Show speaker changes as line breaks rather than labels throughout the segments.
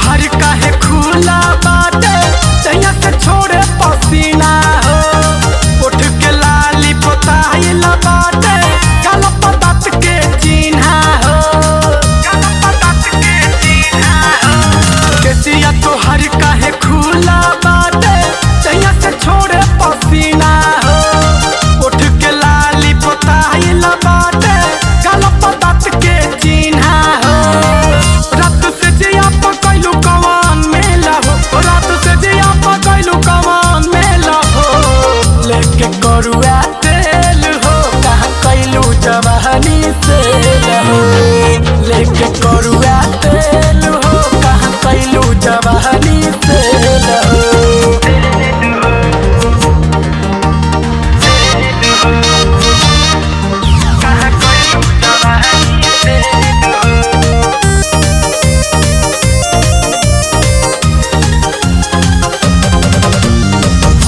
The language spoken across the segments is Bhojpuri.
तोहर काहे खुला बाटे चैया से छोड़े पसीना हो। उठ के लाली पोताइल बाटे गाल पर दाँत के चिन्हा हो। गाल पर दाँत के चिन्हा हो। केसिया तोहर काहे खुला बाटे चैया से छोड़े पसीना हो। उठ के लाली पोताइल बाटे गाल पर दाँत के चिन्हा हो। रात से जिया पकैलू कमान मेला हो। रात से जिया पकैलू कमान मेला हो। लेके करुआ तेल हो कहाँ कैलू जवानी से हो। लेके करुआ तेल हो कहाँ कैलू जवानी से हो।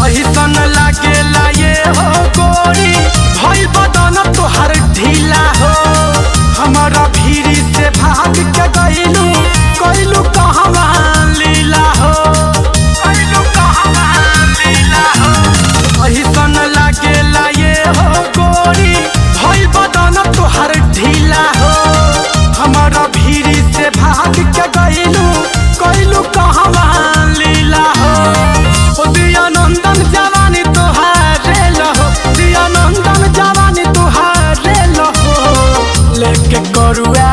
ऐसन लागेला ये हो गोरी भइल बदन तोहर ढीला हो। हमारा भीरी से भाग के गइलू कइलू कहवा लीला हो। कइलू कहवा लीला हो। ऐसन लागेला ये हो गोरी भइल बदन तोहर ढीला हो। हमारा भीरी से भाग के गइलू कइलू कहवा लीला हो। दिया नंदन जवानी तुहारे लहो। दिया नंदन जवानी तुहारे लहो। लेके करुआ